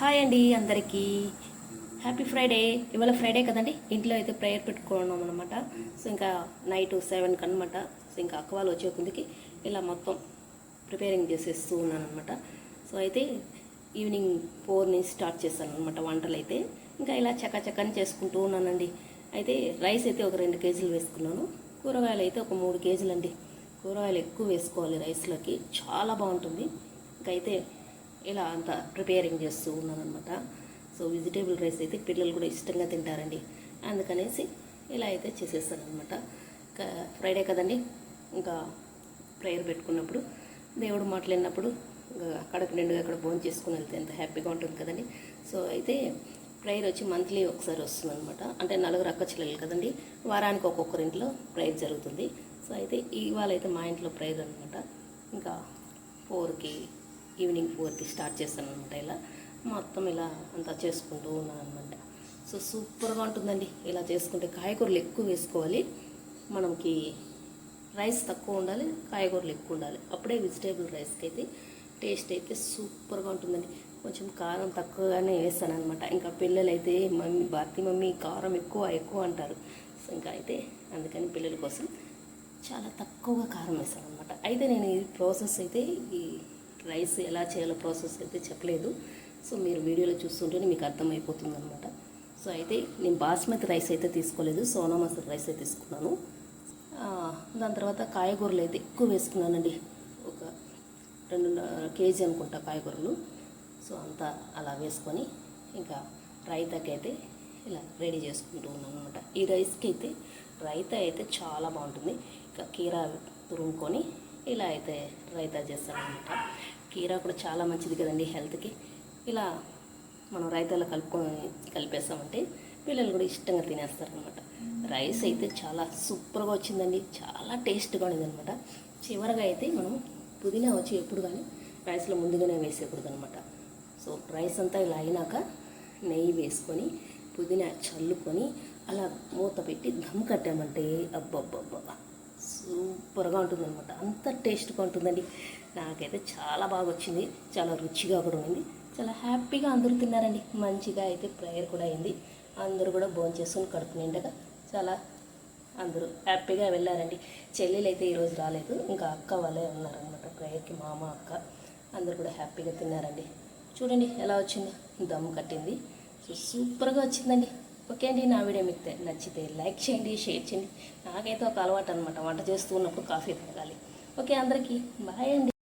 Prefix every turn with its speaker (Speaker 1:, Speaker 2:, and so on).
Speaker 1: Hi అండి అందరికీ happy Friday. ఇవాళ ఫ్రైడే కదండి, ఇంట్లో అయితే ప్రేయర్ పెట్టుకున్నాం అనమాట. సో ఇంకా నైట్ 7కి అనమాట. సో ఇంకా అక్క వాళ్ళు వచ్చే ముందుకి ఇలా మొత్తం ప్రిపేరింగ్ చేసేస్తూ ఉన్నాను అనమాట. సో అయితే ఈవినింగ్ 4 నుంచి స్టార్ట్ చేశాను అనమాట వంటలు అయితే. ఇంకా ఇలా చకచకని చేసుకుంటూ ఉన్నానండి. అయితే రైస్ అయితే ఒక 2 కేజీలు వేసుకున్నాను. కూరగాయలు అయితే ఒక 3 కేజీలు అండి. కూరగాయలు ఎక్కువ వేసుకోవాలి రైస్లోకి, చాలా బాగుంటుంది. ఇంకైతే ఇలా అంతా ప్రిపేరింగ్ చేస్తూ ఉన్నాను అనమాట. సో వెజిటేబుల్ రైస్ అయితే పిల్లలు కూడా ఇష్టంగా తింటారండి, అందుకనేసి ఇలా అయితే చేసేస్తాను అనమాట. ఇంకా ఫ్రైడే కదండి, ఇంకా ప్రేయర్ పెట్టుకున్నప్పుడు దేవుడు మాట్లాడినప్పుడు కడుపు నిండుగా అక్కడ భోజనం చేసుకుని వెళ్తే ఎంత హ్యాపీగా ఉంటుంది కదండి. సో అయితే ప్రేయర్ వచ్చి మంత్లీ ఒకసారి వస్తుంది అనమాట. అంటే 4 అక్క చెల్లెలు కదండి, వారానికి ఒక్కొక్కరింట్లో ప్రేయర్ జరుగుతుంది. సో అయితే ఇవాళ అయితే మా ఇంట్లో ప్రేయర్ అనమాట. ఇంకా 4కి ఈవినింగ్ 4కి స్టార్ట్ చేస్తాను అనమాట. ఇలా మొత్తం ఇలా అంతా చేసుకుంటూ ఉన్నాను అనమాట. సో సూపర్గా ఉంటుందండి ఇలా చేసుకుంటే. కాయగూరలు ఎక్కువ వేసుకోవాలి, మనకి రైస్ తక్కువ ఉండాలి, కాయగూరలు ఎక్కువ ఉండాలి. అప్పుడే వెజిటేబుల్ రైస్కి అయితే టేస్ట్ అయితే సూపర్గా ఉంటుందండి. కొంచెం కారం తక్కువగానే వేస్తాను అనమాట. ఇంకా పిల్లలు అయితే భారతి మమ్మీ కారం ఎక్కువ అంటారు. సో ఇంకా అయితే అందుకని పిల్లల కోసం చాలా తక్కువగా కారం వేస్తాను అనమాట. అయితే నేను ఈ ప్రాసెస్ అయితే ఈ రైస్ ఎలా చేయాలో ప్రాసెస్ అయితే చెప్పలేదు. సో మీరు వీడియోలో చూస్తుంటేనే మీకు అర్థమైపోతుంది అనమాట. సో అయితే నేను బాస్మతి రైస్ అయితే తీసుకోలేదు, సోనా మసూరి రైస్ అయితే తీసుకున్నాను. దాని తర్వాత కాయగూరలు అయితే ఎక్కువ వేసుకున్నానండి. ఒక 2.5 కేజీ అనుకుంటా కాయగూరలు. సో అంతా అలా వేసుకొని ఇంకా రైతాకి అయితే ఇలా రెడీ చేసుకుంటూ ఉన్నాను అనమాట. ఈ రైస్కి అయితే రైతా అయితే చాలా బాగుంటుంది. ఇంకా కీరా తురుముకొని ఇలా అయితే రైతా చేస్తానమాట. కీరా కూడా చాలా మంచిది కదండి హెల్త్కి. ఇలా మనం రైతాలో కలిపేస్తామంటే పిల్లలు కూడా ఇష్టంగా తినేస్తారనమాట. రైస్ అయితే చాలా సూపర్గా వచ్చిందండి, చాలా టేస్ట్గా ఉండేది అనమాట. చివరగా అయితే మనం పుదీనా వచ్చి ఎప్పుడు కానీ రైస్లో ముందుగానే వేసేయకూడదు అనమాట. సో రైస్ అంతా ఇలా అయినాక నెయ్యి వేసుకొని పుదీనా చల్లుకొని అలా మూత పెట్టి దమ్ కట్టామంటే అబ్బబ్బబ్బా సూపర్గా ఉంటుంది అనమాట. అంత టేస్ట్గా ఉంటుందండి. నాకైతే చాలా బాగా వచ్చింది, చాలా రుచిగా కూడా ఉంది. చాలా హ్యాపీగా అందరూ తిన్నారండి. మంచిగా అయితే ప్రేయర్ కూడా అయింది. అందరూ కూడా భోజనం చేసుకుని కడుపు నిండగా చాలా అందరూ హ్యాపీగా వెళ్ళారండి. చెల్లెలు అయితే ఈరోజు రాలేదు, ఇంకా అక్క వాళ్ళే ఉన్నారనమాట ప్రేయర్కి. మామ అక్క అందరూ కూడా హ్యాపీగా తిన్నారండి. చూడండి ఎలా వచ్చిందో, దమ్ కట్టింది. సో సూపర్గా వచ్చిందండి. ఓకే అండి, నా వీడియో మీకు నచ్చితే లైక్ చేయండి, షేర్ చేయండి. నాకైతే ఒక అలవాటు అనమాట, వంట చేస్తూ ఉన్నప్పుడు కాఫీ తాగాలి. ఓకే అందరికీ బాయ్ అండి.